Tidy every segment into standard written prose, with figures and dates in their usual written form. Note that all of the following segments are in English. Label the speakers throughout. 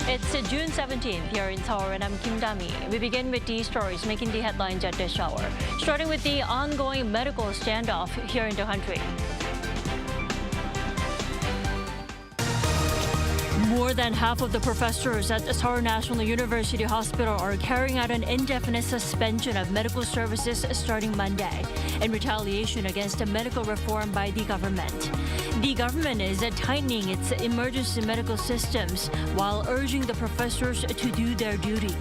Speaker 1: It's June 17th here in Seoul, and I'm Kim Dami. We begin with these stories making the headlines at this hour, starting with the ongoing medical standoff here in the country. More than half of the professors at the Seoul National University Hospital are carrying out an indefinite suspension of medical services starting Monday in retaliation against a medical reform by the government. The government is tightening its emergency medical systems while urging the professors to do their duty.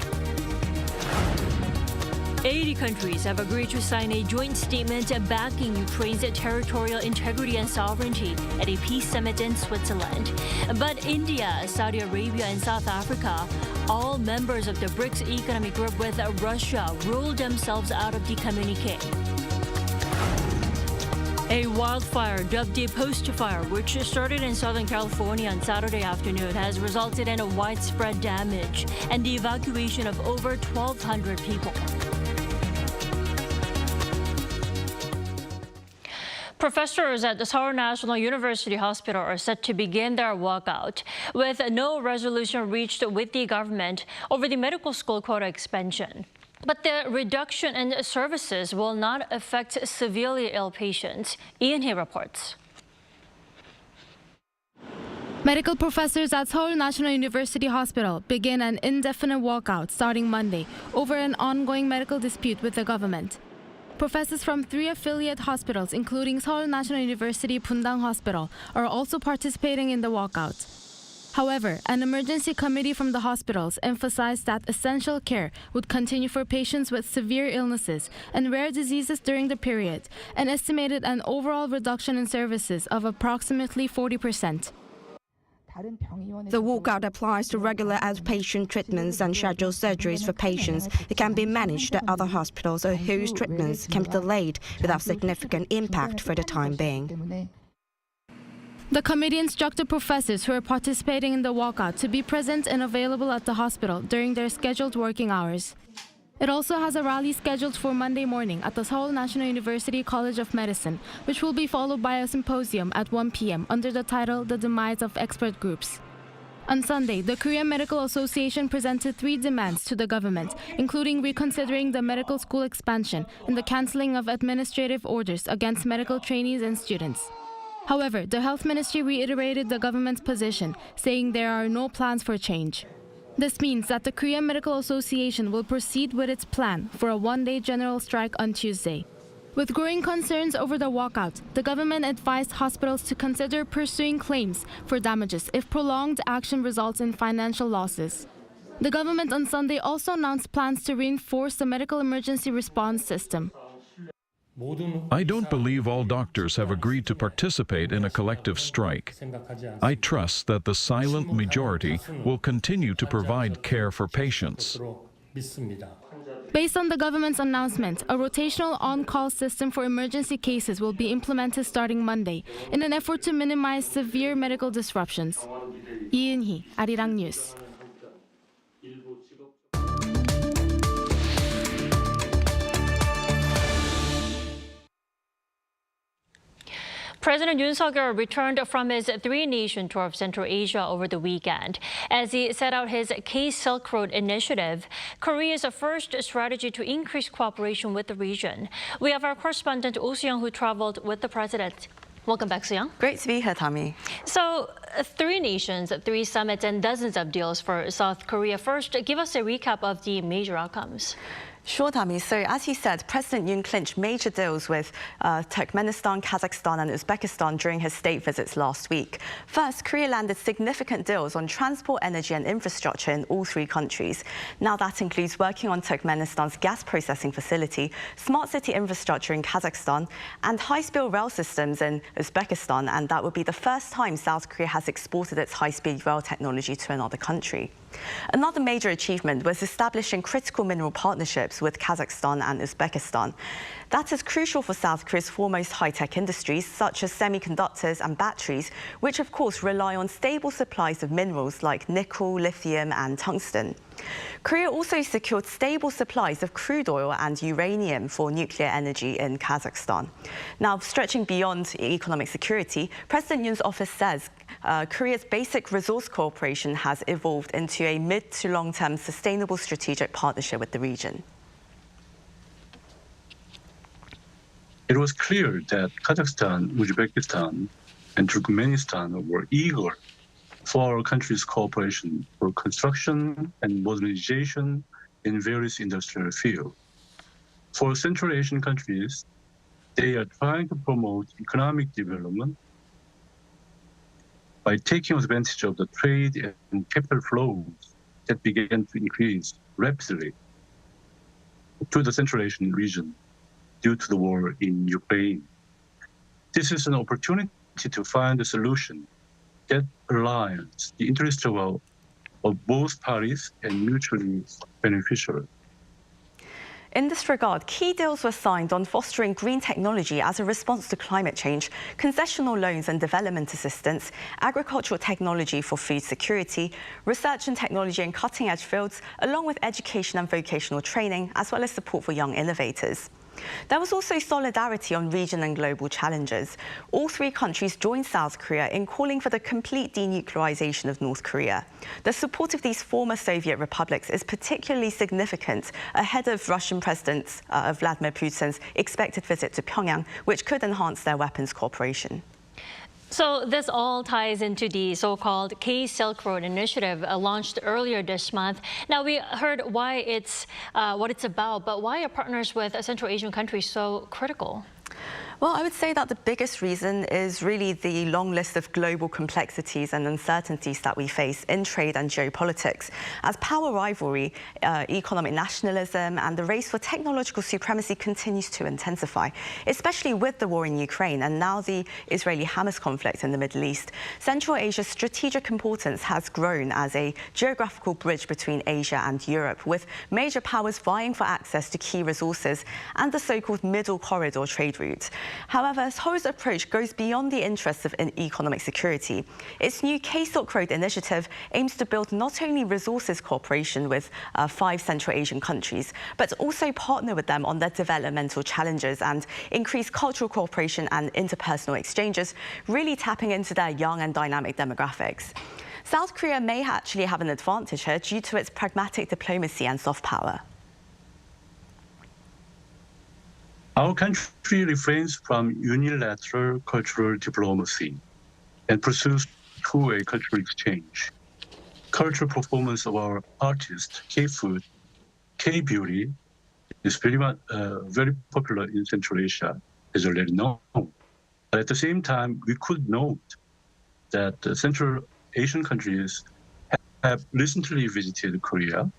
Speaker 1: 80 countries have agreed to sign a joint statement backing Ukraine's territorial integrity and sovereignty at a peace summit in Switzerland. But India, Saudi Arabia, and South Africa, all members of the BRICS economic group with Russia, ruled themselves out of the communique. A wildfire dubbed a post fire, which started in Southern California on Saturday afternoon, has resulted in a widespread damage and the evacuation of over 1,200 people. Professors at the Seoul National University Hospital are set to begin their walkout, with no resolution reached with the government over the medical school quota expansion. But the reduction in services will not affect severely ill patients. Yoon reports.
Speaker 2: Medical professors at Seoul National University Hospital begin an indefinite walkout starting Monday over an ongoing medical dispute with the government. Professors from 3 affiliate hospitals, including Seoul National University Bundang Hospital, are also participating in the walkout. However, an emergency committee from the hospitals emphasized that essential care would continue for patients with severe illnesses and rare diseases during the period, and estimated an overall reduction in services of approximately 40%.
Speaker 3: The walkout applies to regular outpatient treatments and scheduled surgeries for patients who can be managed at other hospitals or whose treatments can be delayed without significant impact for the time being.
Speaker 2: The committee instructed professors who are participating in the walkout to be present and available at the hospital during their scheduled working hours. It also has a rally scheduled for Monday morning at the Seoul National University College of Medicine, which will be followed by a symposium at 1 p.m. under the title The Demise of Expert Groups. On Sunday, the Korean Medical Association presented 3 demands to the government, including reconsidering the medical school expansion and the canceling of administrative orders against medical trainees and students. However, the Health Ministry reiterated the government's position, saying there are no plans for change. This means that the Korean Medical Association will proceed with its plan for a one-day general strike on Tuesday. With growing concerns over the walkout, the government advised hospitals to consider pursuing claims for damages if prolonged action results in financial losses. The government on Sunday also announced plans to reinforce the medical emergency response system.
Speaker 4: I don't believe all doctors have agreed to participate in a collective strike. I trust that the silent majority will continue to provide care for patients.
Speaker 2: Based on the government's announcement, a rotational on-call system for emergency cases will be implemented starting Monday in an effort to minimize severe medical disruptions. Yoon, Arirang News.
Speaker 1: President Yoon returned from his 3-nation tour of Central Asia over the weekend. As he set out his K-Silk Road initiative, Korea's first strategy to increase cooperation with the region. We have our correspondent Oh Soo-young, who traveled with the president. Welcome back, Soo-young.
Speaker 5: Great to be here, Tammy.
Speaker 1: So, 3 nations, 3 summits, and dozens of deals for South Korea. First, give us a recap of the major outcomes.
Speaker 5: Sure, Tammy. So, as you said, President Yoon clinched major deals with Turkmenistan, Kazakhstan and Uzbekistan during his state visits last week. First, Korea landed significant deals on transport, energy and infrastructure in all 3 countries. Now that includes working on Turkmenistan's gas processing facility, smart city infrastructure in Kazakhstan and high-speed rail systems in Uzbekistan. And that would be the first time South Korea has exported its high-speed rail technology to another country. Another major achievement was establishing critical mineral partnerships with Kazakhstan and Uzbekistan. That is crucial for South Korea's foremost high-tech industries, such as semiconductors and batteries, which of course rely on stable supplies of minerals like nickel, lithium and tungsten. Korea also secured stable supplies of crude oil and uranium for nuclear energy in Kazakhstan. Now, stretching beyond economic security, President Yoon's office says Korea's basic resource cooperation has evolved into a mid to long-term sustainable strategic partnership with the region.
Speaker 6: It was clear that Kazakhstan, Uzbekistan, and Turkmenistan were eager for our country's cooperation for construction and modernization in various industrial fields. For Central Asian countries, they are trying to promote economic development by taking advantage of the trade and capital flows that began to increase rapidly to the Central Asian region due to the war in Ukraine. This is an opportunity to find a solution that aligns the interests of both parties and mutually beneficial.
Speaker 5: In this regard, key deals were signed on fostering green technology as a response to climate change, concessional loans and development assistance, agricultural technology for food security, research and technology in cutting-edge fields, along with education and vocational training, as well as support for young innovators. There was also solidarity on region and global challenges. All three countries joined South Korea in calling for the complete denuclearization of North Korea. The support of these former Soviet republics is particularly significant ahead of Russian President Vladimir Putin's expected visit to Pyongyang, which could enhance their weapons cooperation.
Speaker 1: So this all ties into the so-called K-Silk Road initiative launched earlier this month. Now, we heard why what it's about, but why are partners with Central Asian countries so critical?
Speaker 5: Well, I would say that the biggest reason is really the long list of global complexities and uncertainties that we face in trade and geopolitics. As power rivalry, economic nationalism and the race for technological supremacy continues to intensify, especially with the war in Ukraine and now the Israeli-Hamas conflict in the Middle East. Central Asia's strategic importance has grown as a geographical bridge between Asia and Europe, with major powers vying for access to key resources and the so-called middle corridor trade route. However, Seoul's approach goes beyond the interests of economic security. Its new K-Silk Road initiative aims to build not only resources cooperation with 5 Central Asian countries, but also partner with them on their developmental challenges and increase cultural cooperation and interpersonal exchanges, really tapping into their young and dynamic demographics. South Korea may actually have an advantage here due to its pragmatic diplomacy and soft power.
Speaker 6: Our country refrains from unilateral cultural diplomacy and pursues two-way cultural exchange. Cultural performance of our artists, K-food, K-beauty, is very popular in Central Asia, as already known. But at the same time, we could note that Central Asian countries have recently visited Korea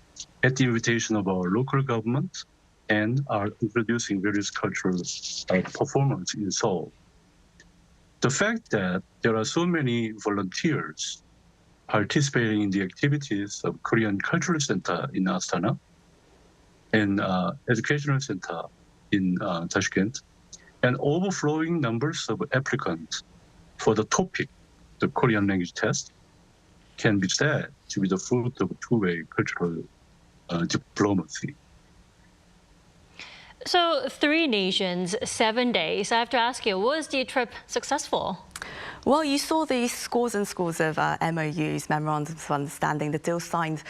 Speaker 6: at the invitation of our local government and are introducing various cultural performance in Seoul. The fact that there are so many volunteers participating in the activities of Korean Cultural Center in Astana and Educational Center in Tashkent, and overflowing numbers of applicants for the topic, the Korean language test, can be said to be the fruit of two-way cultural diplomacy.
Speaker 1: So 3 nations, 7 days. I have to ask you, was the trip successful?
Speaker 5: Well, you saw the scores and scores of MOUs, memorandums of understanding, the deal signed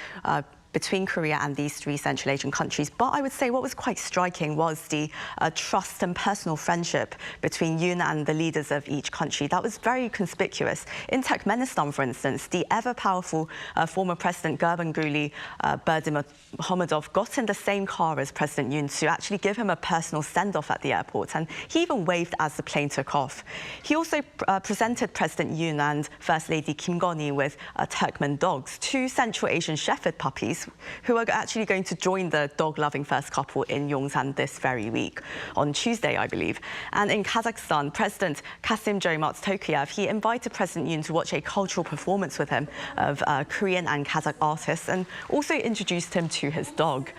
Speaker 5: between Korea and these 3 Central Asian countries. But I would say what was quite striking was the trust and personal friendship between Yoon and the leaders of each country. That was very conspicuous. In Turkmenistan, for instance, the ever-powerful former President Gurbanguly Berdimuhamedov got in the same car as President Yoon to actually give him a personal send-off at the airport, and he even waved as the plane took off. He also presented President Yoon and First Lady Kim Gon-hee with Turkmen dogs, 2 Central Asian Shepherd puppies, who are actually going to join the dog-loving first couple in Yongsan this very week, on Tuesday, I believe. And in Kazakhstan, President Kassym-Jomart Tokayev, he invited President Yoon to watch a cultural performance with him of Korean and Kazakh artists, and also introduced him to his dog.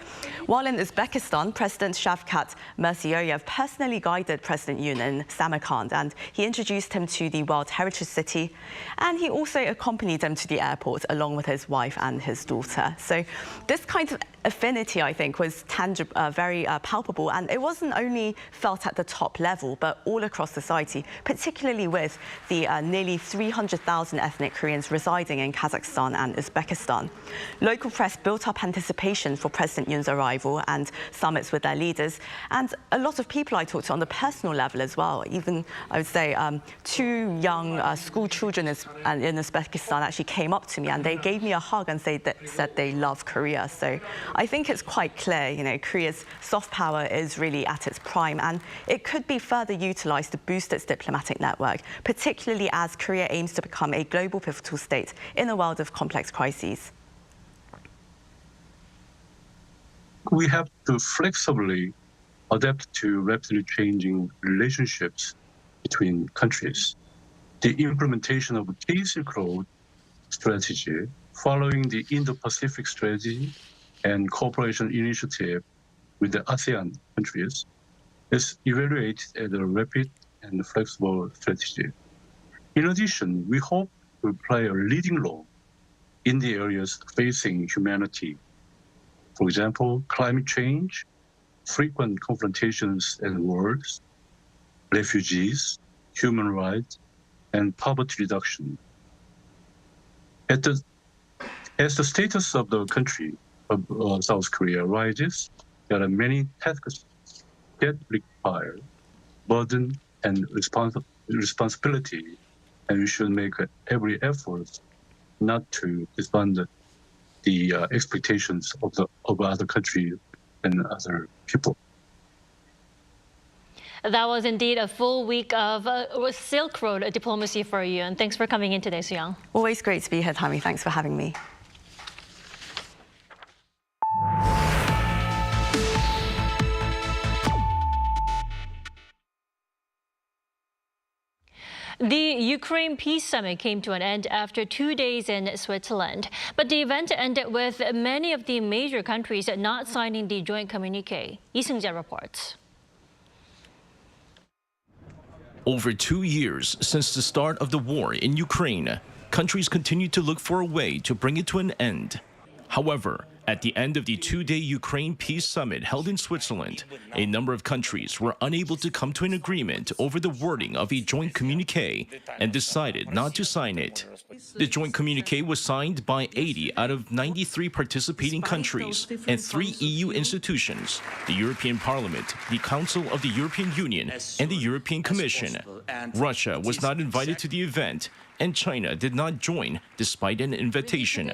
Speaker 5: While in Uzbekistan, President Shavkat Mirziyoyev personally guided President Yoon in Samarkand, and he introduced him to the World Heritage City, and he also accompanied him to the airport along with his wife and his daughter. So this kind of affinity, I think, was tangible, very palpable, and it wasn't only felt at the top level, but all across society, particularly with the nearly 300,000 ethnic Koreans residing in Kazakhstan and Uzbekistan. Local press built up anticipation for President Yoon's arrival and summits with their leaders, and a lot of people I talked to on the personal level as well. Even, I would say, 2 young school children in Uzbekistan actually came up to me and they gave me a hug and said they love Korea. So I think it's quite clear, Korea's soft power is really at its prime, and it could be further utilized to boost its diplomatic network, particularly as Korea aims to become a global pivotal state in a world of complex crises.
Speaker 6: We have to flexibly adapt to rapidly changing relationships between countries. The implementation of a Silk Road strategy, following the Indo-Pacific strategy and cooperation initiative with the ASEAN countries, is evaluated as a rapid and flexible strategy. In addition, we hope to play a leading role in the areas facing humanity. For example, climate change, frequent confrontations and wars, refugees, human rights, and poverty reduction. As the status of the country of South Korea rises, there are many tasks that require burden and responsibility, and we should make every effort not to disband the expectations of other countries and other people.
Speaker 1: That was indeed a full week of Silk Road diplomacy for you, and thanks for coming in today, Soo-young.
Speaker 5: Always great to be here, Tammy. Thanks for having me.
Speaker 1: The Ukraine Peace Summit came to an end after 2 days in Switzerland. But the event ended with many of the major countries not signing the joint communique. Lee Seung-jae reports.
Speaker 7: Over 2 years since the start of the war in Ukraine, countries continue to look for a way to bring it to an end. However, at the end of the 2-day Ukraine Peace Summit held in Switzerland, a number of countries were unable to come to an agreement over the wording of a joint communique and decided not to sign it. The joint communique was signed by 80 out of 93 participating countries and 3 EU institutions: the European Parliament, the Council of the European Union, and the European Commission. Russia was not invited to the event, and China did not join despite an invitation.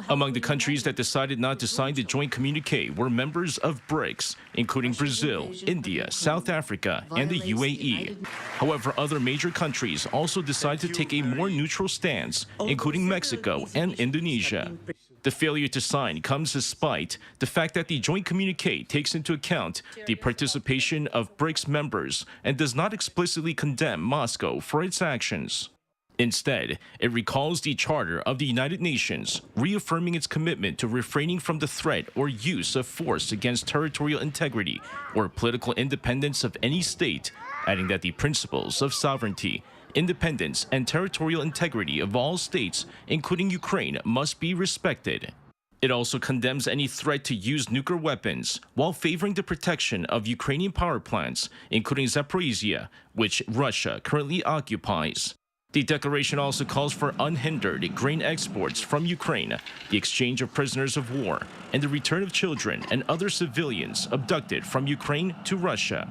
Speaker 7: Among the countries that decided not to sign the joint communique were members of BRICS, including Brazil, India, South Africa, and the UAE. However, other major countries also decided to take a more neutral stance, including Mexico and Indonesia. The failure to sign comes despite the fact that the joint communique takes into account the participation of BRICS members and does not explicitly condemn Moscow for its actions. Instead, it recalls the Charter of the United Nations, reaffirming its commitment to refraining from the threat or use of force against territorial integrity or political independence of any state, adding that the principles of sovereignty, independence, and territorial integrity of all states, including Ukraine, must be respected. It also condemns any threat to use nuclear weapons, while favoring the protection of Ukrainian power plants, including Zaporizhia, which Russia currently occupies. The declaration also calls for unhindered grain exports from Ukraine, the exchange of prisoners of war, and the return of children and other civilians abducted from Ukraine to Russia.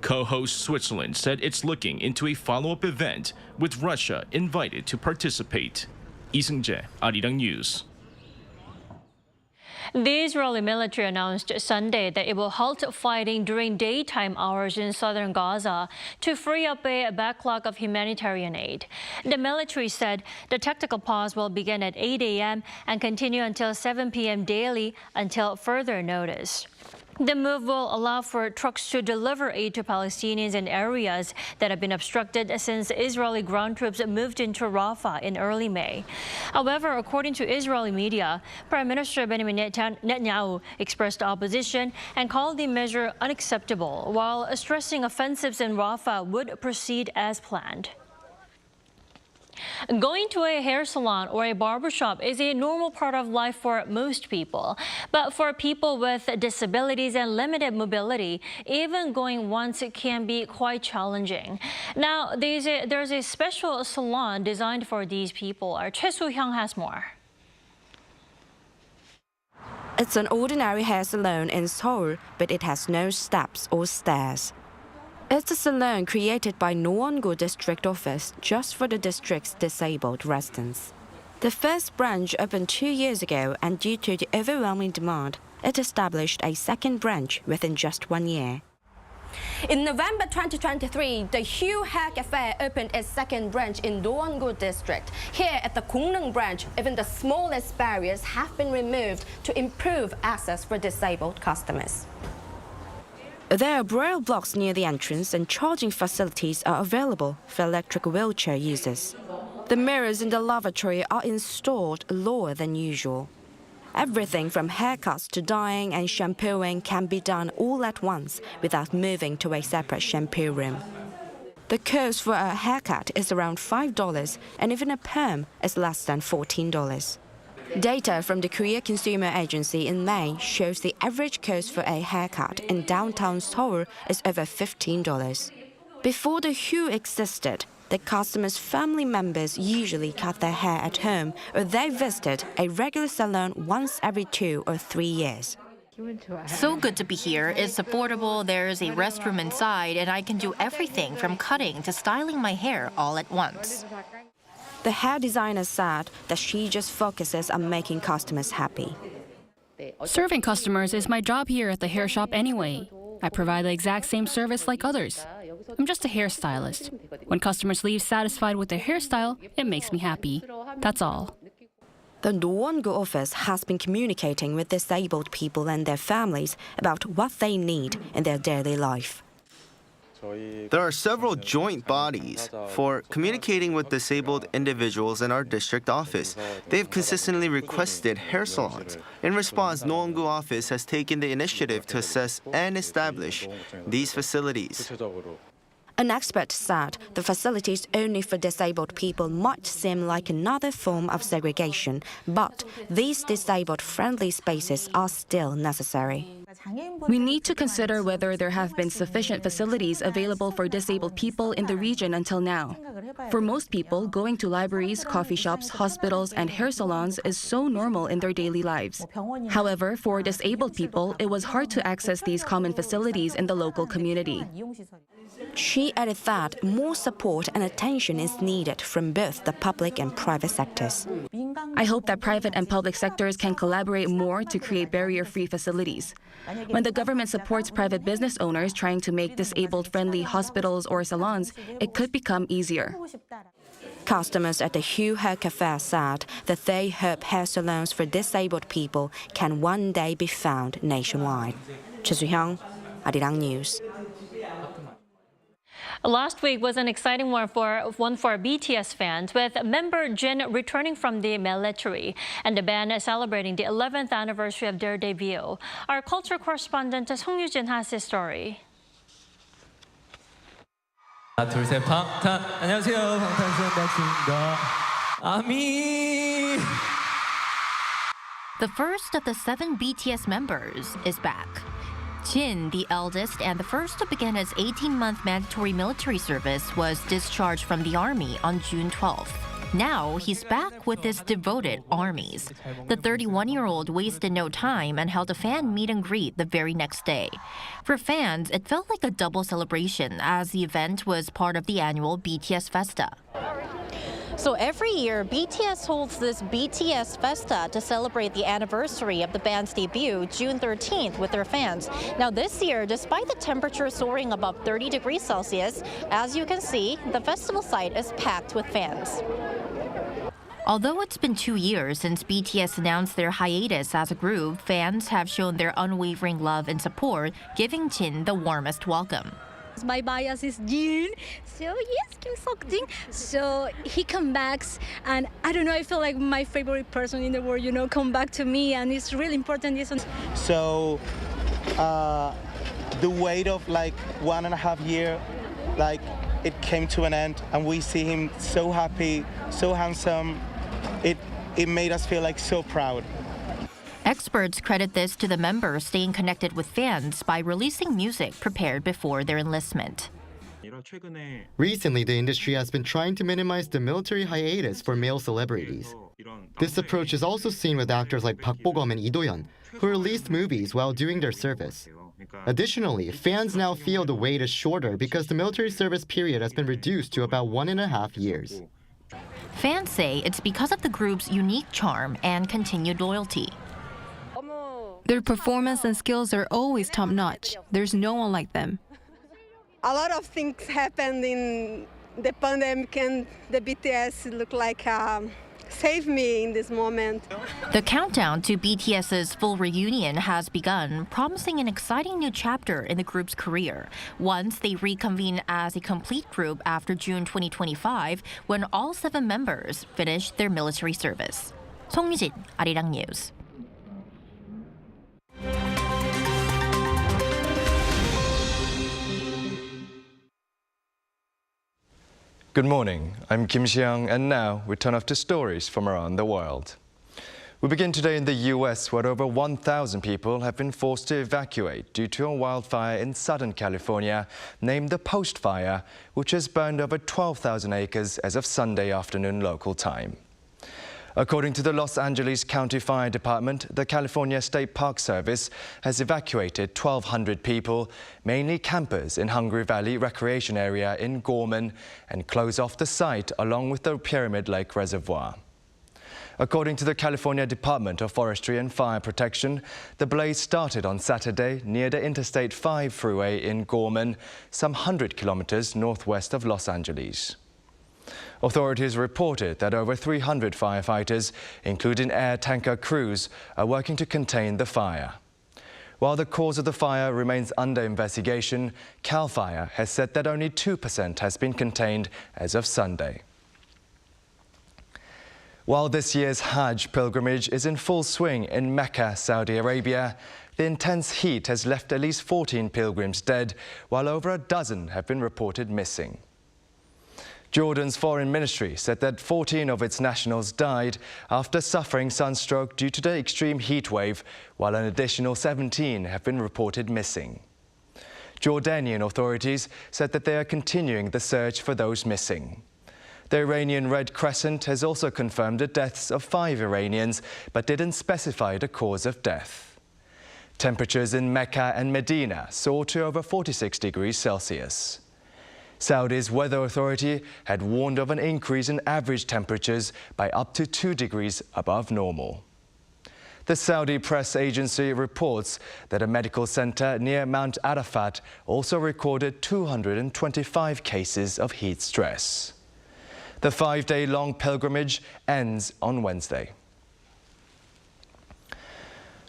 Speaker 7: Co-host Switzerland said it's looking into a follow-up event with Russia invited to participate. Lee Seung-jae, Arirang News.
Speaker 1: The Israeli military announced Sunday that it will halt fighting during daytime hours in southern Gaza to free up a backlog of humanitarian aid. The military said the tactical pause will begin at 8 a.m. and continue until 7 p.m. daily until further notice. The move will allow for trucks to deliver aid to Palestinians in areas that have been obstructed since Israeli ground troops moved into Rafah in early May. However, according to Israeli media, Prime Minister Benjamin Netanyahu expressed opposition and called the measure unacceptable, while stressing offensives in Rafah would proceed as planned. Going to a hair salon or a barbershop is a normal part of life for most people. But for people with disabilities and limited mobility, even going once can be quite challenging. Now, there's a special salon designed for these people. Our Choi Soo-hyung has more.
Speaker 3: It's an ordinary hair salon in Seoul, but it has no steps or stairs. It's a salon created by Nowon-gu District Office just for the district's disabled residents. The first branch opened 2 years ago, and due to the overwhelming demand, it established a second branch within just 1 year. In November 2023, the Hue Hair Cafe opened its second branch in Nowon-gu District. Here at the Gongneung branch, even the smallest barriers have been removed to improve access for disabled customers. There are braille blocks near the entrance, and charging facilities are available for electric wheelchair users. The mirrors in the lavatory are installed lower than usual. Everything from haircuts to dyeing and shampooing can be done all at once without moving to a separate shampoo room. The cost for a haircut is around $5, and even a perm is less than $14. Data from the Korea Consumer Agency in May shows the average cost for a haircut in downtown Seoul is over $15. Before the Hue existed, the customers' family members usually cut their hair at home, or they visited a regular salon once every 2 or 3 years.
Speaker 8: So good to be here. It's affordable, there's a restroom inside, and I can do everything from cutting to styling my hair all at once.
Speaker 3: The hair designer said that she just focuses on making customers happy.
Speaker 9: Serving customers is my job here at the hair shop anyway. I provide the exact same service like others. I'm just a hairstylist. When customers leave satisfied with their hairstyle, it makes me happy. That's all.
Speaker 3: The Nowon-gu office has been communicating with disabled people and their families about what they need in their daily life.
Speaker 10: There are several joint bodies for communicating with disabled individuals in our district office. They've consistently requested hair salons. In response, Nowon-gu office has taken the initiative to assess and establish these facilities.
Speaker 3: An expert said the facilities only for disabled people might seem like another form of segregation, but these disabled-friendly spaces are still necessary.
Speaker 11: We need to consider whether there have been sufficient facilities available for disabled people in the region until now. For most people, going to libraries, coffee shops, hospitals, and hair salons is so normal in their daily lives. However, for disabled people, it was hard to access these common facilities in the local community.
Speaker 3: She added that more support and attention is needed from both the public and private sectors.
Speaker 11: I hope that private and public sectors can collaborate more to create barrier-free facilities. When the government supports private business owners trying to make disabled-friendly hospitals or salons, it could become easier.
Speaker 3: Customers at the Hue Hair Cafe said that they hope hair salons for disabled people can one day be found nationwide. Choi Soo-hyung, Arirang News.
Speaker 1: Last week was an exciting one for BTS fans, with member Jin returning from the military and the band celebrating the 11th anniversary of their debut. Our culture correspondent Song Yoo-jin has this story.
Speaker 12: 둘셋 방탄 안녕하세요 방탄소년단입니다. 아미.
Speaker 8: The first of the 7 BTS members is back. Jin, the eldest and the first to begin his 18-month mandatory military service, was discharged from the army on June 12th. Now he's back with his devoted armies. The 31-year-old wasted no time and held a fan meet and greet the very next day. For fans, it felt like a double celebration, as the event was part of the annual BTS Festa. So every year, BTS holds this BTS Festa to celebrate the anniversary of the band's debut, June 13th, with their fans. Now this year, despite the temperature soaring above 30 degrees Celsius, as you can see, the festival site is packed with fans. Although it's been 2 years since BTS announced their hiatus as a group, fans have shown their unwavering love and support, giving Jin the warmest welcome.
Speaker 13: My bias is Yoon, so yes, Kim Seok-jin. So he comes back, and I don't know, I feel like my favorite person in the world, you know, come back to me, and it's really important.
Speaker 14: So the wait of like 1.5 years, like it came to an end and we see him so happy, so handsome. It made us feel like so proud.
Speaker 8: Experts credit this to the members staying connected with fans by releasing music prepared before their enlistment.
Speaker 15: Recently, the industry has been trying to minimize the military hiatus for male celebrities. This approach is also seen with actors like Park Bo-gum and Lee Do-yeon, who released movies while doing their service. Additionally, fans now feel the wait is shorter because the military service period has been reduced to about 1.5 years.
Speaker 8: Fans say it's because of the group's unique charm and continued loyalty.
Speaker 16: Their performance and skills are always top-notch. There's no one like them.
Speaker 17: A lot of things happened in the pandemic, and the BTS look like saved me in this moment.
Speaker 8: The countdown to BTS's full reunion has begun, promising an exciting new chapter in the group's career, once they reconvene as a complete group after June 2025, when all 7 members finish their military service. 송유진, Arirang News.
Speaker 18: Good morning, I'm Kim Xiang, and now we turn off to stories from around the world. We begin today in the US, where over 1,000 people have been forced to evacuate due to a wildfire in Southern California named the Post Fire, which has burned over 12,000 acres as of Sunday afternoon local time. According to the Los Angeles County Fire Department, the California State Park Service has evacuated 1,200 people, mainly campers in Hungry Valley Recreation Area in Gorman, and closed off the site along with the Pyramid Lake Reservoir. According to the California Department of Forestry and Fire Protection, the blaze started on Saturday near the Interstate 5 freeway in Gorman, some 100 kilometers northwest of Los Angeles. Authorities reported that over 300 firefighters, including air tanker crews, are working to contain the fire. While the cause of the fire remains under investigation, CAL FIRE has said that only 2% has been contained as of Sunday. While this year's Hajj pilgrimage is in full swing in Mecca, Saudi Arabia, the intense heat has left at least 14 pilgrims dead, while over a dozen have been reported missing. Jordan's foreign ministry said that 14 of its nationals died after suffering sunstroke due to the extreme heat wave, while an additional 17 have been reported missing. Jordanian authorities said that they are continuing the search for those missing. The Iranian Red Crescent has also confirmed the deaths of 5 Iranians, but didn't specify the cause of death. Temperatures in Mecca and Medina soared to over 46 degrees Celsius. Saudi's weather authority had warned of an increase in average temperatures by up to 2 degrees above normal. The Saudi press agency reports that a medical center near Mount Arafat also recorded 225 cases of heat stress. The 5-day-long pilgrimage ends on Wednesday.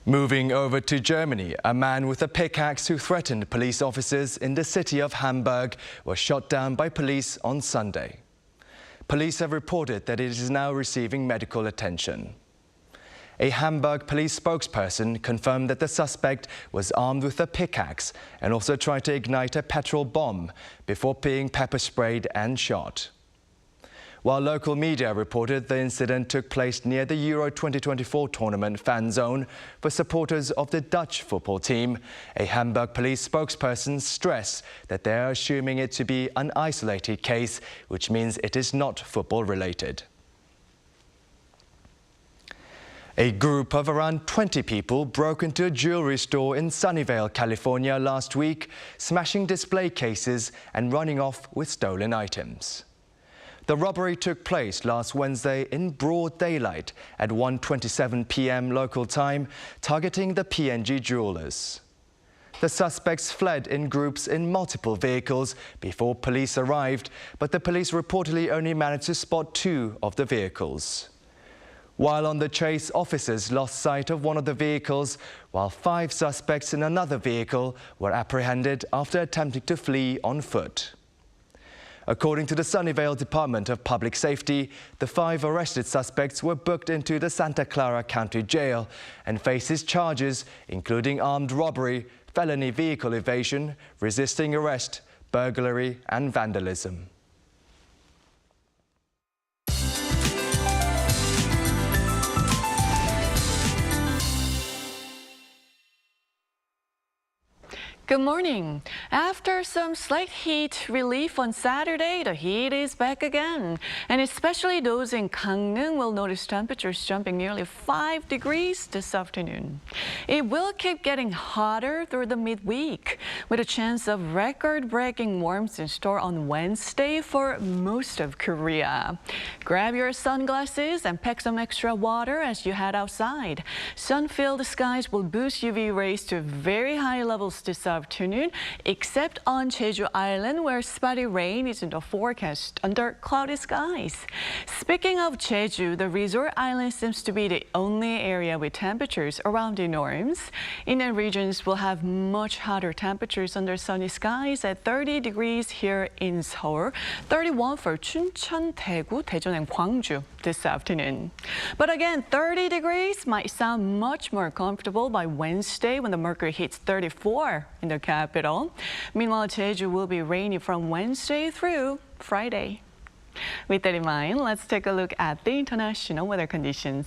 Speaker 18: Moving over to Germany, a man with a pickaxe who threatened police officers in the city of Hamburg was shot down by police on Sunday. Police have reported that it is now receiving medical attention. A Hamburg police spokesperson confirmed that the suspect was armed with a pickaxe and also tried to ignite a petrol bomb before being pepper sprayed and shot. While local media reported the incident took place near the Euro 2024 tournament fan zone for supporters of the Dutch football team, a Hamburg police spokesperson stressed that they are assuming it to be an isolated case, which means it is not football related. A group of around 20 people broke into a jewelry store in Sunnyvale, California last week, smashing display cases and running off with stolen items. The robbery took place last Wednesday in broad daylight at 1:27 p.m. local time, targeting the P&G jewelers. The suspects fled in groups in multiple vehicles before police arrived, but the police reportedly only managed to spot 2 of the vehicles. While on the chase, officers lost sight of one of the vehicles, while 5 suspects in another vehicle were apprehended after attempting to flee on foot. According to the Sunnyvale Department of Public Safety, the 5 arrested suspects were booked into the Santa Clara County Jail and faces charges including armed robbery, felony vehicle evasion, resisting arrest, burglary and vandalism.
Speaker 19: Good morning. After some slight heat relief on Saturday, the heat is back again. And especially those in Gangneung will notice temperatures jumping nearly 5 degrees this afternoon. It will keep getting hotter through the midweek, with a chance of record-breaking warmth in store on Wednesday for most of Korea. Grab your sunglasses and pack some extra water as you head outside. Sun-filled skies will boost UV rays to very high levels this afternoon, except on Jeju Island, where spotty rain is in the forecast under cloudy skies. Speaking of Jeju, the resort island seems to be the only area with temperatures around the norms. Inland regions will have much hotter temperatures under sunny skies at 30 degrees here in Seoul, 31 for Chuncheon, Daegu, Daejeon, and Gwangju this afternoon. But again, 30 degrees might sound much more comfortable by Wednesday when the mercury hits 34 in the capital. Meanwhile, Jeju will be rainy from Wednesday through Friday. With that in mind, let's take a look at the international weather conditions.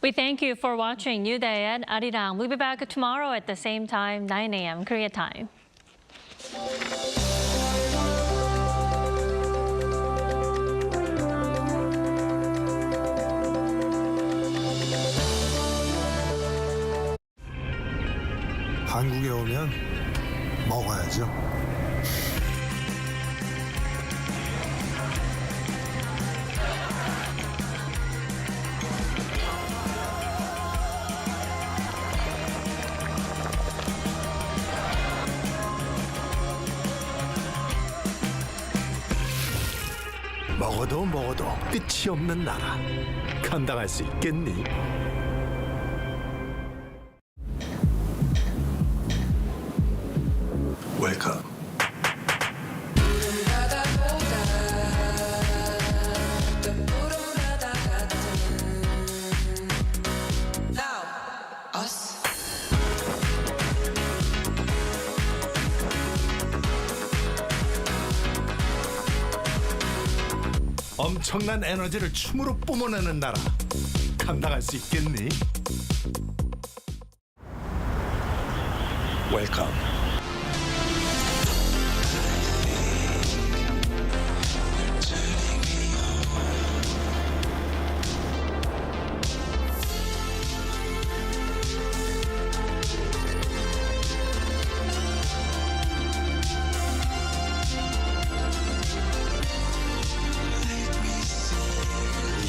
Speaker 1: We thank you for watching New Day at Arirang. We'll be back tomorrow at the same time, 9 a.m. Korea time.
Speaker 20: 한국에 오면 먹어야죠. 먹어도 끝이 없는 나라. 감당할 수 있겠니? 웰컴. 엄청난 에너지를 춤으로 뿜어내는 나라. 감당할 수 있겠니? 웰컴.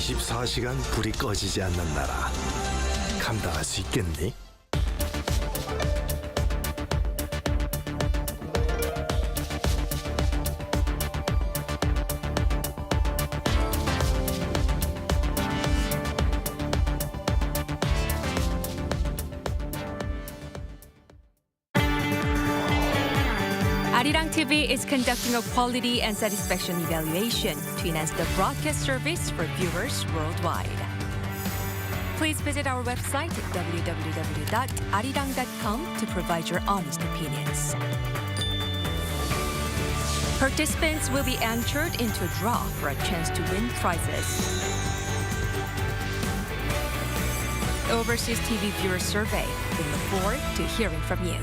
Speaker 20: (24시간) 불이 꺼지지 않는 나라. 감당할 수 있겠니?
Speaker 21: Arirang TV is conducting a quality and satisfaction evaluation to enhance the broadcast service for viewers worldwide. Please visit our website at www.arirang.com to provide your honest opinions. Participants will be entered into a draw for a chance to win prizes. Overseas TV viewer survey. We look forward to hearing from you.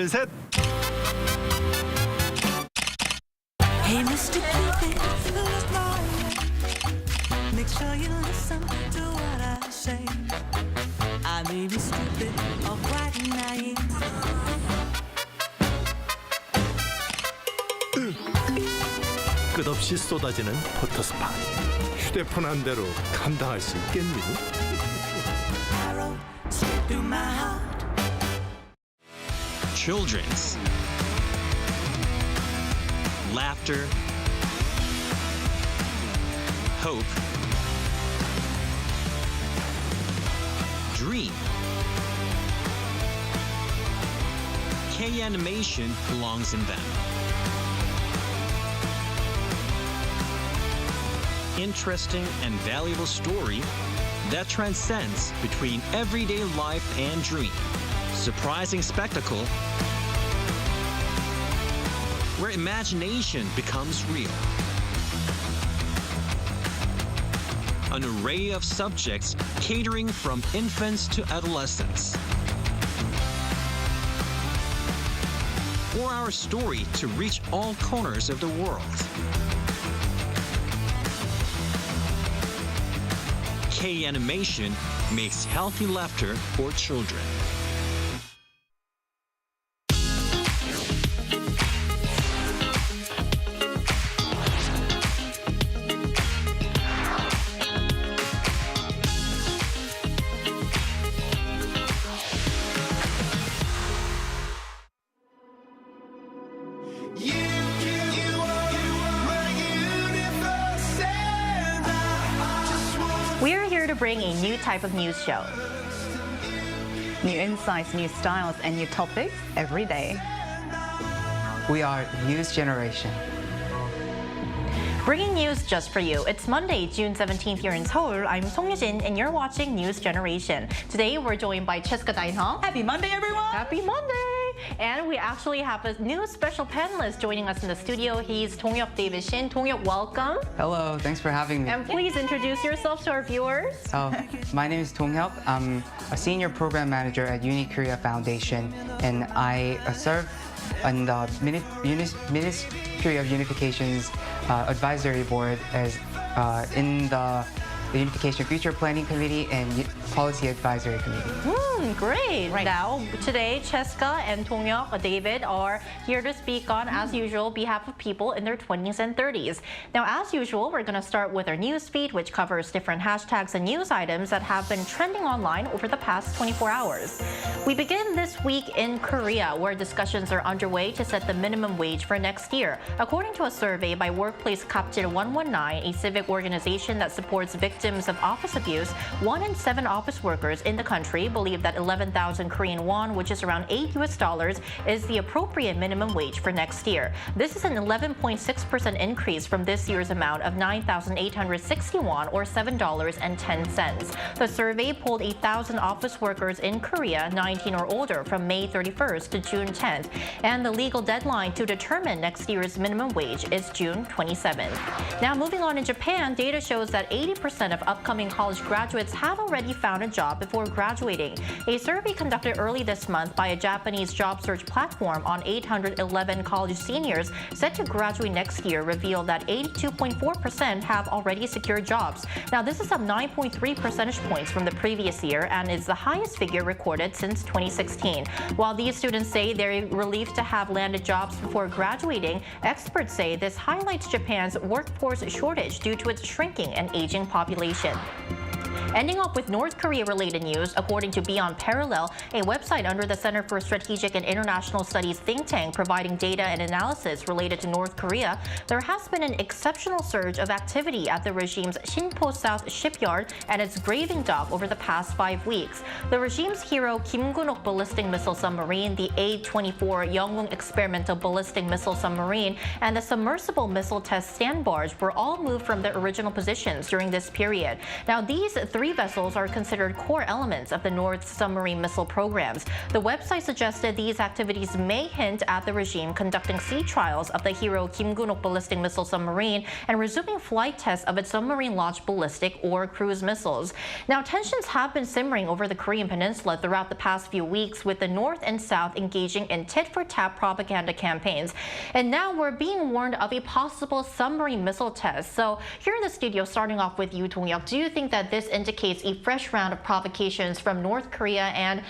Speaker 20: 둘, 셋.
Speaker 4: Hey, Mr. Cupid, look my way. Make sure you listen to what I say. I may be stupid or quite naive.
Speaker 20: 끝없이 쏟아지는 포토 스팟. 휴대폰 한 대로 감당할 수 있겠니?
Speaker 4: Arrow straight through my heart.
Speaker 22: Children's laughter, hope, dream. K-animation belongs in them. Interesting and valuable story that transcends between everyday life and dream. Surprising spectacle where imagination becomes real. An array of subjects catering from infants to adolescents. For our story to reach all corners of the world. K-animation makes healthy laughter for children.
Speaker 8: We're here to bring a new type of news show.
Speaker 23: New insights, new styles, and new topics every day.
Speaker 24: We are News Generation.
Speaker 8: Bringing news just for you. It's Monday, June 17th here in Seoul. I'm Song Yujin, and you're watching News Generation. Today, we're joined by Cheska Dainha.
Speaker 19: Happy Monday, everyone!
Speaker 8: Happy Monday! And we actually have a new special panelist joining us in the studio. He's Dong-hyuk David Shin. Dong-hyuk, welcome.
Speaker 24: Hello, thanks for having me.
Speaker 8: And please introduce yourself to our viewers.
Speaker 24: My name is Dong-hyuk. I'm a senior program manager at Uni Korea Foundation, and I serve on the Ministry of Unification's advisory board as in the Unification Future Planning Committee and Policy Advisory Committee.
Speaker 8: Great. Right now, today, Cheska and Dong-hyuk, David, are here to speak on, as usual, behalf of people in their 20s and 30s. Now, as usual, we're going to start with our news feed, which covers different hashtags and news items that have been trending online over the past 24 hours. We begin this week in Korea, where discussions are underway to set the minimum wage for next year. According to a survey by Workplace Kapjil 119, a civic organization that supports victims of office abuse, 1 in 7 office workers in the country believe that 11,000 Korean won, which is around $8, is the appropriate minimum wage for next year. This is an 11.6% increase from this year's amount of 9,860 won, or $7.10. The survey polled 8,000 office workers in Korea, 19 or older, from May 31st to June 10th. And the legal deadline to determine next year's minimum wage is June 27th. Now, moving on in Japan, data shows that 80% of upcoming college graduates have already found a job before graduating. A survey conducted early this month by a Japanese job search platform on 811 college seniors set to graduate next year revealed that 82.4% have already secured jobs. Now, this is up 9.3 percentage points from the previous year and is the highest figure recorded since 2016. While these students say they're relieved to have landed jobs before graduating, experts say this highlights Japan's workforce shortage due to its shrinking and aging population. Ending up with North Korea-related news, according to Beyond Parallel, a website under the Center for Strategic and International Studies think tank providing data and analysis related to North Korea, there has been an exceptional surge of activity at the regime's Sinpo South shipyard and its graving dock over the past 5 weeks. The regime's hero Kim Gun-ok ballistic missile submarine, the A-24 Yeongung experimental ballistic missile submarine, and the submersible missile test stand barge were all moved from their original positions during this period. Now, these 3 3 vessels are considered core elements of the North's submarine missile programs. The website suggested these activities may hint at the regime conducting sea trials of the Hero Kim Gun-ok ballistic missile submarine and resuming flight tests of its submarine-launched ballistic or cruise missiles. Now, tensions have been simmering over the Korean Peninsula throughout the past few weeks, with the North and South engaging in tit-for-tat propaganda campaigns. And now we're being warned of a possible submarine missile test. So here in the studio, starting off with you, Dong-hyuk, do you think that this indicates a fresh round of provocations from North Korea? And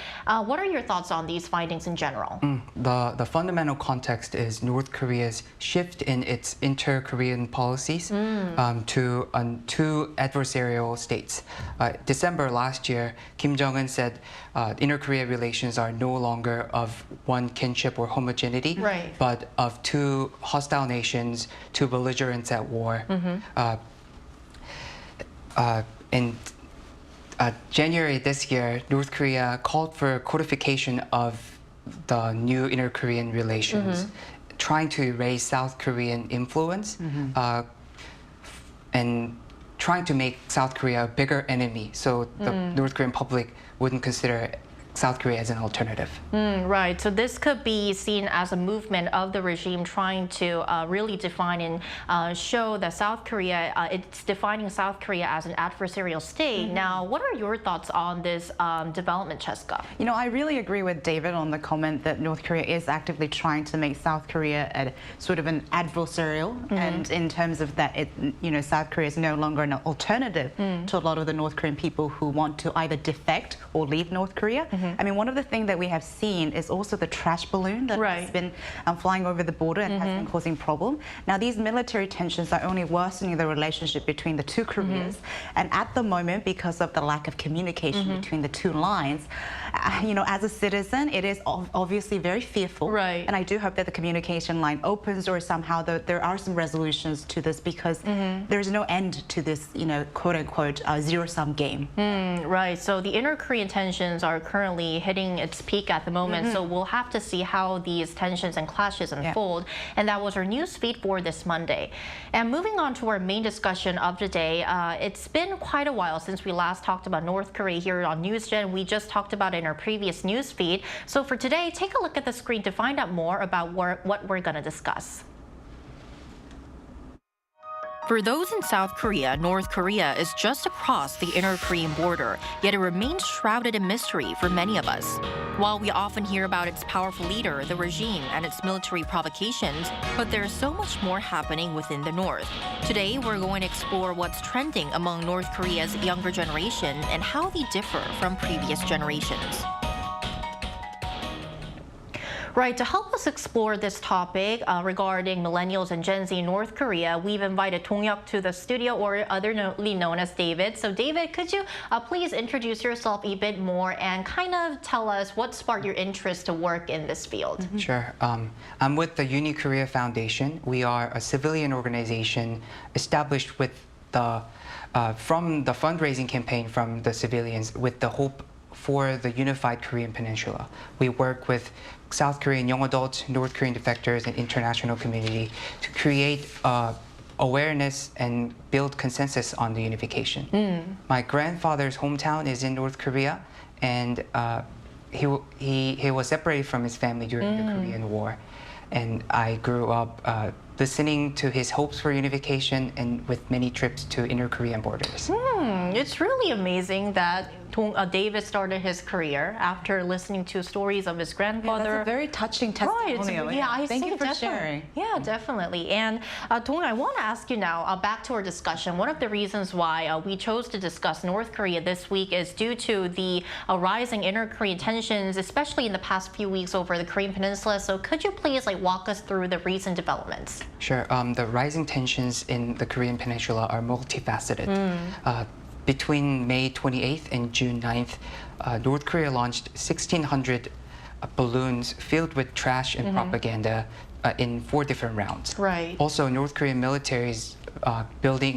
Speaker 8: what are your thoughts on these findings in general?
Speaker 24: The fundamental context is North Korea's shift in its inter-Korean policies to two adversarial states. December last year, Kim Jong-un said inter-Korea relations are no longer of one kinship or homogeneity, but of two hostile nations, two belligerents at war. In January this year, North Korea called for codification of the new inter-Korean relations, trying to erase South Korean influence and trying to make South Korea a bigger enemy, so the North Korean public wouldn't consider South Korea as an alternative.
Speaker 8: Right, so this could be seen as a movement of the regime trying to really define and show that South Korea, it's defining South Korea as an adversarial state. Now, what are your thoughts on this development, Cheska?
Speaker 23: You know, I really agree with David on the comment that North Korea is actively trying to make South Korea a sort of an adversarial, and in terms of that, South Korea is no longer an alternative to a lot of the North Korean people who want to either defect or leave North Korea. I mean, one of the things that we have seen is also the trash balloon that has been flying over the border and has been causing problems. Now, these military tensions are only worsening the relationship between the two Koreas. And at the moment, because of the lack of communication between the two lines, as a citizen, it is obviously very fearful. And I do hope that the communication line opens, or somehow there are some resolutions to this, because there's no end to this, quote-unquote, zero-sum game.
Speaker 8: Right, so the inter-Korean tensions are currently hitting its peak at the moment, so we'll have to see how these tensions and clashes unfold. And that was our news feed for this Monday. And moving on to our main discussion of the day, it's been quite a while since we last talked about North Korea here on NewsGen. We just talked about it in our previous news feed. So for today, take a look at the screen to find out more about what we're going to discuss. For those in South Korea, North Korea is just across the inter-Korean border, yet it remains shrouded in mystery for many of us. While we often hear about its powerful leader, the regime, and its military provocations, but there's so much more happening within the North. Today, we're going to explore what's trending among North Korea's younger generation and how they differ from previous generations. Right, to help us explore this topic regarding millennials and Gen Z in North Korea, we've invited Dong-hyuk to the studio, or otherly known as David. So David, could you please introduce yourself a bit more and kind of tell us what sparked your interest to work in this field?
Speaker 24: Sure. I'm with the Uni Korea Foundation. We are a civilian organization established with from the fundraising campaign from the civilians with the hope for the unified Korean peninsula. We work with South Korean young adults, North Korean defectors, and international community to create awareness and build consensus on the unification. My grandfather's hometown is in North Korea, and he was separated from his family during the Korean War. And I grew up listening to his hopes for unification and with many trips to inter-Korean borders.
Speaker 8: It's really amazing that David started his career after listening to stories of his grandfather.
Speaker 23: Yeah, that's a very touching testimonial. Thank you for sharing.
Speaker 8: Yeah, definitely. And Dong, I want to ask you now, back to our discussion. One of the reasons why we chose to discuss North Korea this week is due to the rising inter-Korean tensions, especially in the past few weeks over the Korean Peninsula. So could you please walk us through the recent developments?
Speaker 24: Sure. The rising tensions in the Korean Peninsula are multifaceted. Between May 28th and June 9th, North Korea launched 1,600 balloons filled with trash and propaganda in 4 different rounds. Also, North Korean military is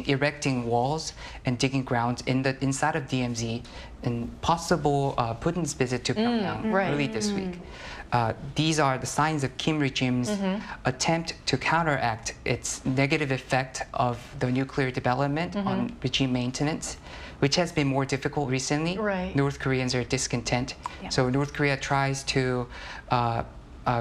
Speaker 24: erecting walls and digging grounds inside of DMZ, and possible Putin's visit to Pyongyang early this week. These are the signs of Kim regime's attempt to counteract its negative effect of the nuclear development on regime maintenance. which has been more difficult recently.
Speaker 8: Right.
Speaker 24: North Koreans are discontent. So North Korea tries to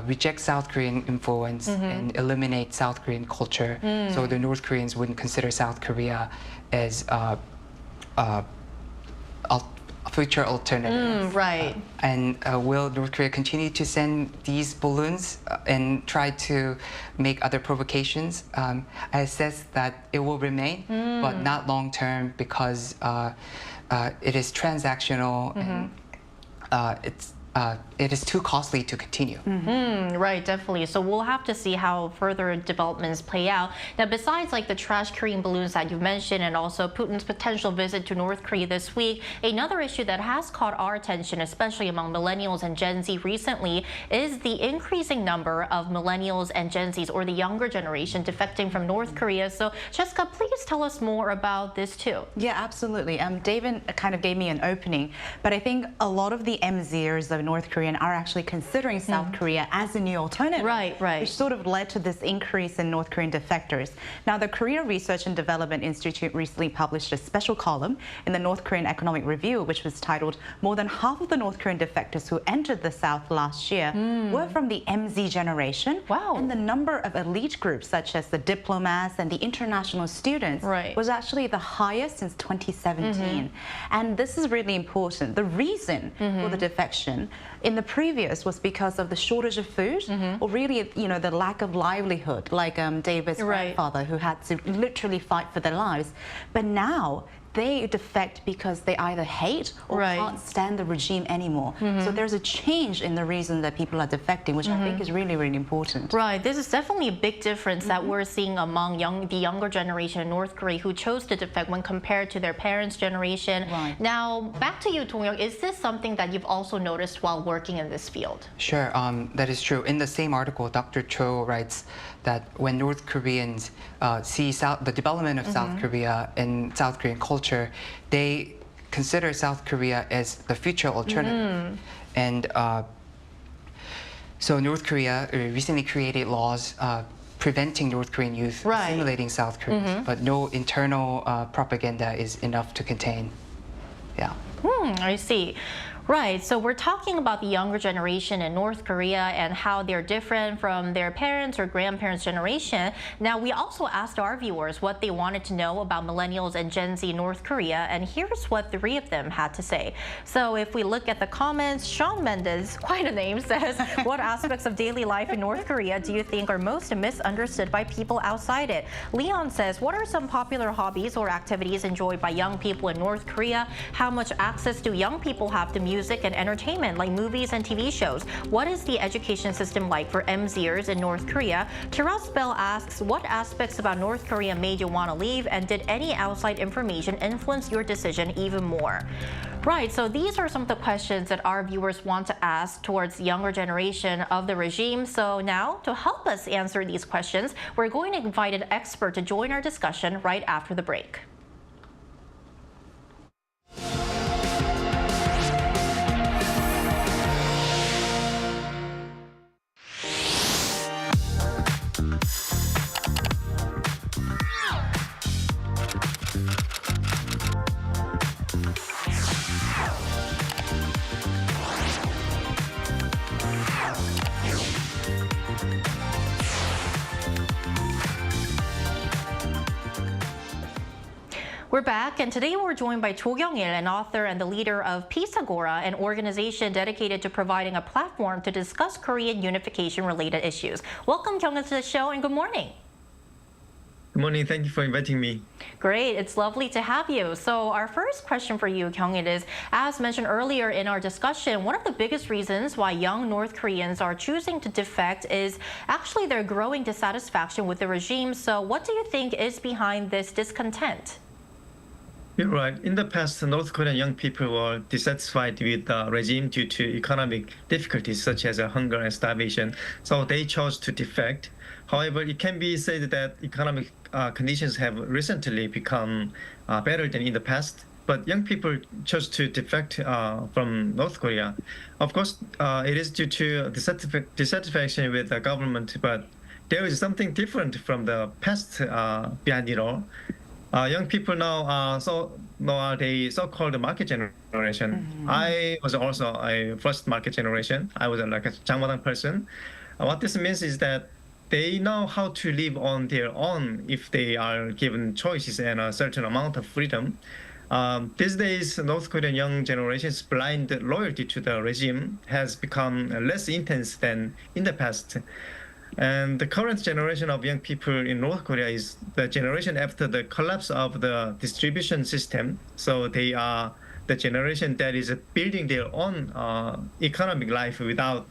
Speaker 24: reject South Korean influence and eliminate South Korean culture. So the North Koreans wouldn't consider South Korea as a future alternative.
Speaker 8: Right.
Speaker 24: And will North Korea continue to send these balloons and try to make other provocations? I assess that it will remain, but not long term, because it is transactional and it is too costly to continue.
Speaker 8: Right, definitely. So we'll have to see how further developments play out. Now, besides like the trash carrying balloons that you mentioned and also Putin's potential visit to North Korea this week, another issue that has caught our attention, especially among millennials and Gen Z recently, is the increasing number of millennials and Gen Zs, or the younger generation, defecting from North Korea. So Jessica, please tell us more about this too.
Speaker 23: Yeah, absolutely. David kind of gave me an opening, but I think a lot of the MZers of North Korean are actually considering South Korea as a new alternative.
Speaker 8: Right, right.
Speaker 23: Which sort of led to this increase in North Korean defectors. Now, the Korea Research and Development Institute recently published a special column in the North Korean Economic Review, which was titled, "More than half of the North Korean defectors who entered the South last year were from the MZ generation."
Speaker 8: Wow.
Speaker 23: And the number of elite groups, such as the diplomats and the international students, was actually the highest since 2017. And this is really important. The reason for the defection in the previous was because of the shortage of food, or really, you know, the lack of livelihood, like David's grandfather, who had to literally fight for their lives. But now they defect because they either hate or can't stand the regime anymore. So there's a change in the reason that people are defecting, which I think is really, really important.
Speaker 8: Right. This is definitely a big difference that we're seeing among the younger generation in North Korea who chose to defect when compared to their parents' generation. Now, back to you, Dong-hyuk. Is this something that you've also noticed while working in this field?
Speaker 24: Sure, that is true. In the same article, Dr. Cho writes that when North Koreans see the development of South Korea and South Korean culture, they consider South Korea as the future alternative. And so North Korea recently created laws preventing North Korean youth assimilating South Koreans, but no internal propaganda is enough to contain. Yeah.
Speaker 8: I see. Right, so we're talking about the younger generation in North Korea and how they're different from their parents' or grandparents' generation. Now, we also asked our viewers what they wanted to know about millennials and Gen Z in North Korea, and here's what 3 of them had to say. So if we look at the comments, Sean Mendes, quite a name, says, "What aspects of daily life in North Korea do you think are most misunderstood by people outside it?" Leon says, "What are some popular hobbies or activities enjoyed by young people in North Korea? How much access do young people have to music and entertainment like movies and TV shows? What is the education system like for MZers in North Korea?" Kiras Bell asks, "What aspects about North Korea made you want to leave, and did any outside information influence your decision even more?" Right, so these are some of the questions that our viewers want to ask towards the younger generation of the regime. So now, to help us answer these questions, we're going to invite an expert to join our discussion right after the break. We're back, and today we're joined by Cho Kyung-il, an author and the leader of Peace Agora, an organization dedicated to providing a platform to discuss Korean unification-related issues. Welcome, Kyung-il, to the show, and good morning.
Speaker 2: Good morning. Thank you for inviting me.
Speaker 8: Great. It's lovely to have you. So our first question for you, Kyung-il, is, as mentioned earlier in our discussion, one of the biggest reasons why young North Koreans are choosing to defect is actually their growing dissatisfaction with the regime. So what do you think is behind this discontent?
Speaker 2: You're right. In the past, North Korean young people were dissatisfied with the regime due to economic difficulties such as hunger and starvation, so they chose to defect. However, it can be said that economic conditions have recently become better than in the past, but young people chose to defect from North Korea. Of course, it is due to dissatisfaction with the government, but there is something different from the past behind it all. Young people now are so nor the so-called market generation. I was also a first market generation. I was like a 장마당 person. What this means is that they know how to live on their own if they are given choices and a certain amount of freedom. These days, North Korean young generation's blind loyalty to the regime has become less intense than in the past. And the current generation of young people in North Korea is the generation after the collapse of the distribution system. So they are the generation that is building their own economic life without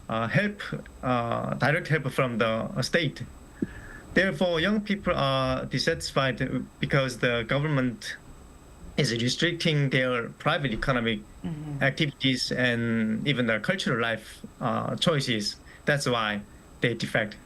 Speaker 2: direct help from the state. Therefore, young people are dissatisfied because the government is restricting their private economic activities and even their cultural life choices. That's why they defect.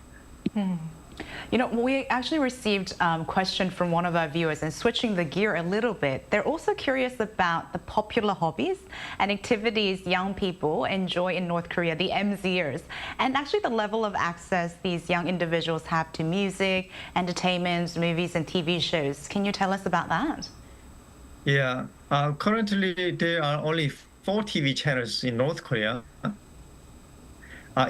Speaker 23: You know, we actually received a question from one of our viewers, and switching the gear a little bit, they're also curious about the popular hobbies and activities young people enjoy in North Korea, the MZers, and actually the level of access these young individuals have to music, entertainment, movies, and TV shows. Can you tell us about that?
Speaker 2: Yeah, currently there are only 4 TV channels in North Korea.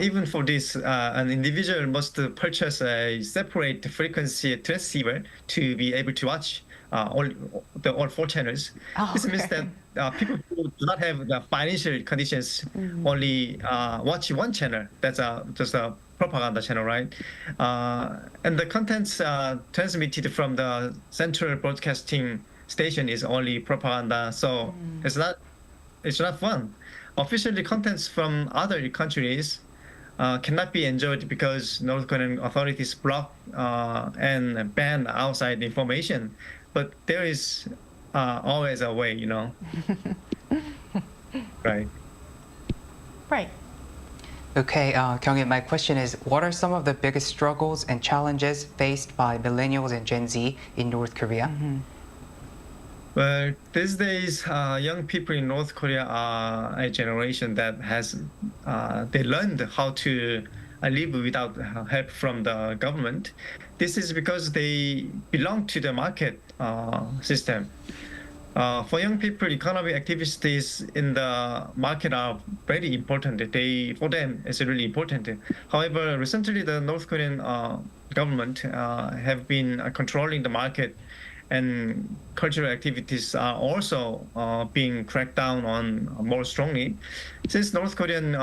Speaker 2: Even for this, an individual must purchase a separate frequency transceiver to be able to watch all 4 channels. This means that people who do not have the financial conditions only watch one channel. That's just a propaganda channel, right? And the contents transmitted from the central broadcasting station is only propaganda, so it's not fun. Officially, contents from other countries cannot be enjoyed because North Korean authorities block and ban outside information. But there is always a way, you know. Right.
Speaker 23: Right.
Speaker 24: Okay, Kyungin, my question is, what are some of the biggest struggles and challenges faced by millennials and Gen Z in North Korea?
Speaker 2: Well, these days, young people in North Korea are a generation that has they learned how to live without help from the government. This is because they belong to the market system. For young people, economic activities in the market are very important. For them, it's really important. However, recently the North Korean government have been controlling the market, and cultural activities are also being cracked down on more strongly. Since North Korean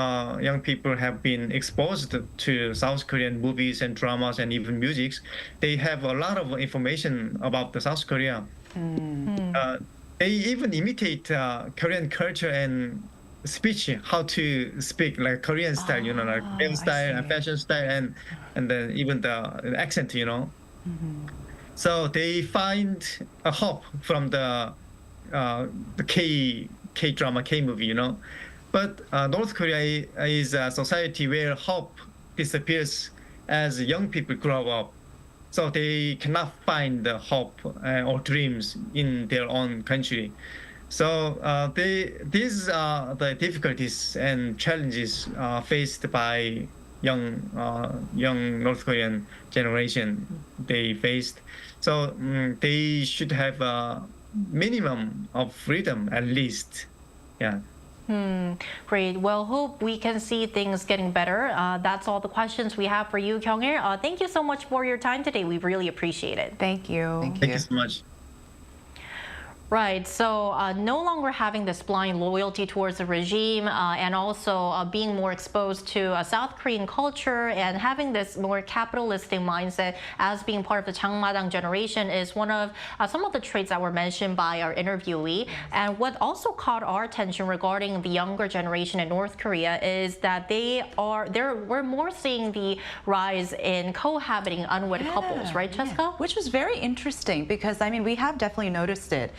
Speaker 2: young people have been exposed to South Korean movies and dramas and even music, they have a lot of information about the South Korea. They even imitate Korean culture and speech, how to speak like Korean style, you know, like Korean style and fashion style, and then even the accent, you know. So they find a hope from the K-drama, K-movie, you know. But North Korea is a society where hope disappears as young people grow up. So they cannot find the hope or dreams in their own country. So these are the difficulties and challenges faced by young North Korean generation they faced. So they should have a minimum of freedom at least. Yeah.
Speaker 8: Great. Well, hope we can see things getting better. That's all the questions we have for you, Kyung-il. Thank you so much for your time today. We really appreciate it.
Speaker 23: Thank you.
Speaker 2: Thank you so much.
Speaker 8: Right, so no longer having this blind loyalty towards the regime and also being more exposed to South Korean culture and having this more capitalistic mindset as being part of the 장마당 generation is one of some of the traits that were mentioned by our interviewee. And what also caught our attention regarding the younger generation in North Korea is that we're more seeing the rise in cohabiting unwed couples, right, Jessica?
Speaker 23: Which was very interesting because, I mean, we have definitely noticed it.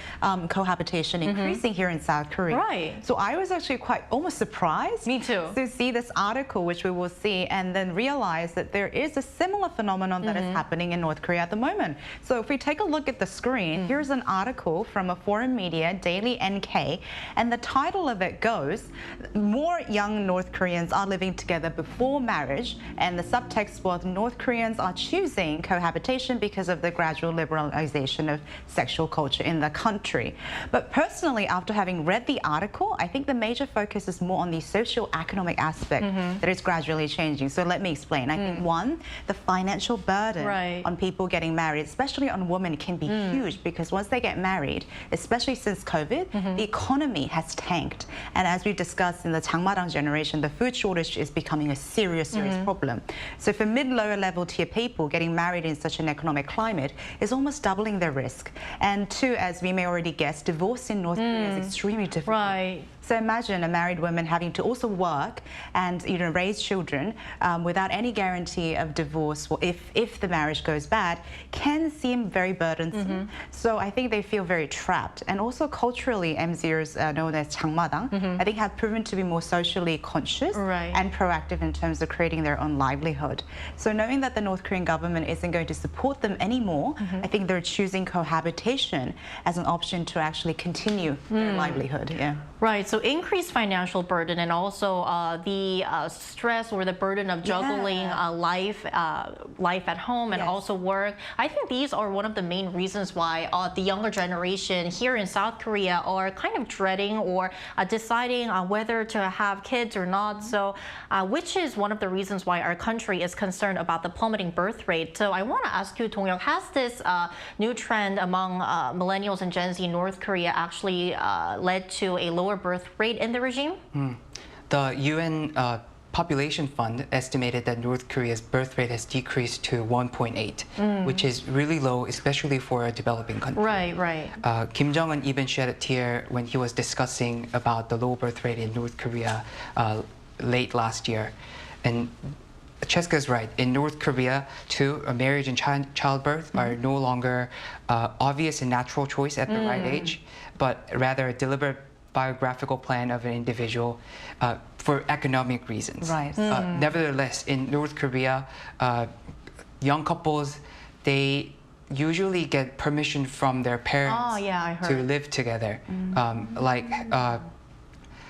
Speaker 23: Cohabitation increasing here in South Korea.
Speaker 8: Right.
Speaker 23: So I was actually almost surprised.
Speaker 8: Me too.
Speaker 23: To see this article, which we will see, and then realize that there is a similar phenomenon that is happening in North Korea at the moment. So if we take a look at the screen, here's an article from a foreign media, Daily NK, and the title of it goes, "More young North Koreans are living together before marriage," and the subtext was North Koreans are choosing cohabitation because of the gradual liberalization of sexual culture in the country. military. But personally, after having read the article, I think the major focus is more on the socio-economic aspect that is gradually changing. So let me explain. I think one, the financial burden on people getting married, especially on women, can be huge because once they get married, especially since COVID, the economy has tanked. And as we discussed in the 장마당 generation, the food shortage is becoming a serious problem. So for mid-lower level tier people, getting married in such an economic climate is almost doubling their risk. And two, as we may already guess, divorce in North Korea is extremely difficult. So imagine a married woman having to also work and raise children without any guarantee of divorce, or if the marriage goes bad, can seem very burdensome. So I think they feel very trapped. And also culturally, MZers known as 장마당, I think have proven to be more socially conscious and proactive in terms of creating their own livelihood. So knowing that the North Korean government isn't going to support them anymore, I think they're choosing cohabitation as an option to actually continue their livelihood.
Speaker 8: Right, so increased financial burden and also the stress or the burden of juggling life at home and also work. I think these are one of the main reasons why the younger generation here in South Korea are kind of dreading or deciding whether to have kids or not. So, which is one of the reasons why our country is concerned about the plummeting birth rate. So I want to ask you, Dong-hyuk, has this new trend among millennials and Gen Z in North Korea actually led to a lower birth rate in the regime?
Speaker 24: The UN Population Fund estimated that North Korea's birth rate has decreased to 1.8, which is really low, especially for a developing country.
Speaker 8: Right.
Speaker 24: Kim Jong-un even shed a tear when he was discussing about the low birth rate in North Korea late last year. And Cheska's right. In North Korea, too, marriage and childbirth are no longer obvious and natural choice at the right age, but rather a deliberate biographical plan of an individual for economic reasons. Nevertheless, in North Korea, young couples, they usually get permission from their parents to live together.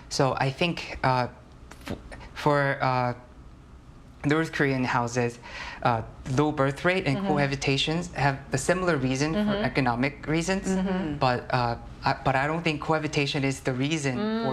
Speaker 24: So I think for North Korean houses, low birth rate and cohabitations have a similar reason for economic reasons, but I don't think cohabitation is the reason for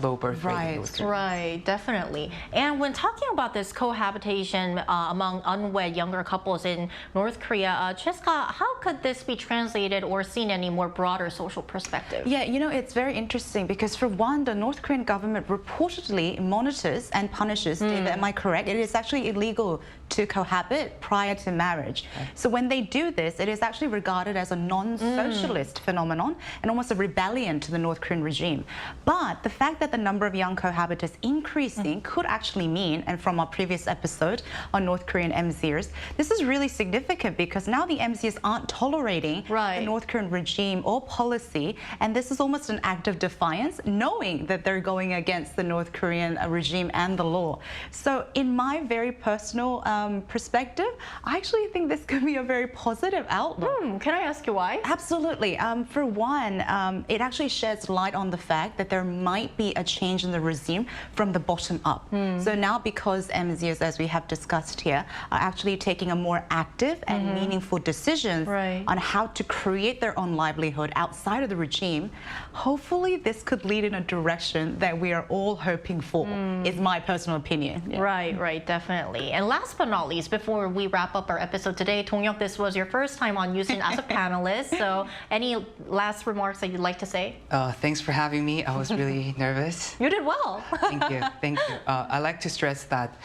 Speaker 24: low birth rate in North Korea.
Speaker 8: Right, definitely. And when talking about this cohabitation among unwed younger couples in North Korea, Cheska, how could this be translated or seen in a more broader social perspective?
Speaker 23: Yeah, it's very interesting because for one, the North Korean government reportedly monitors and punishes, David, am I correct? It is actually illegal to cohabit prior to marriage. So when they do this, it is actually regarded as a non-socialist phenomenon and almost a rebellion to the North Korean regime. But the fact that the number of young cohabitants increasing could actually mean, and from our previous episode on North Korean MZers, this is really significant because now the MZers aren't tolerating the North Korean regime or policy, and this is almost an act of defiance, knowing that they're going against the North Korean regime and the law. So in my very personal perspective, I actually think this could be a very positive outlook.
Speaker 8: Can I ask you why?
Speaker 23: Absolutely. For one, it actually sheds light on the fact that there might be a change in the regime from the bottom up. So now because MZers, as we have discussed here, are actually taking a more active and meaningful decisions on how to create their own livelihood outside of the regime, hopefully this could lead in a direction that we are all hoping for, is my personal opinion.
Speaker 8: Right, definitely. And last but not least, before we wrap up our episode today, Dong-hyuk, this was your first time on Yoon as a panelist, so any last remarks that you'd like to say?
Speaker 24: Thanks for having me. I was really nervous.
Speaker 8: You did well.
Speaker 24: Thank you. I like to stress that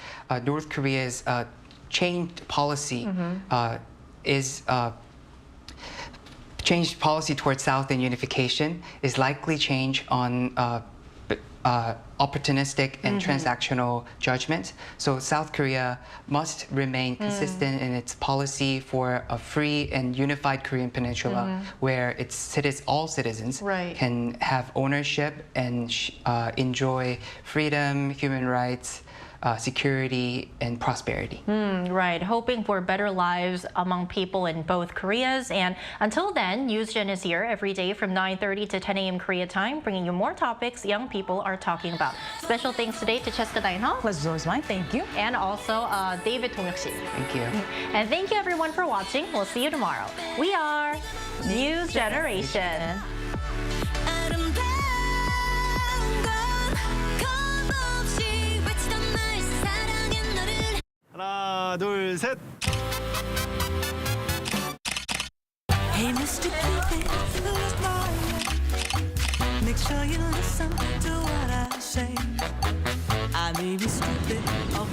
Speaker 24: North Korea's changed policy changed policy towards South and unification is likely change on opportunistic and transactional judgments. So South Korea must remain consistent in its policy for a free and unified Korean peninsula where all citizens can have ownership and enjoy freedom, human rights, security, and prosperity.
Speaker 8: Right, hoping for better lives among people in both Koreas. And until then, Newsgen is here every day from 9:30 to 10 a.m. Korea time, bringing you more topics young people are talking about. Special thanks today to Cheska Dainha.
Speaker 23: Pleasure is mine, thank you.
Speaker 8: And also David Dong-hyuk.
Speaker 24: Thank you.
Speaker 8: And thank you everyone for watching. We'll see you tomorrow. We are News Generation.
Speaker 20: 둘, 셋.
Speaker 4: Hey, Mr. Cupid, look my way. Make sure you listen to what I say. I may be stupid or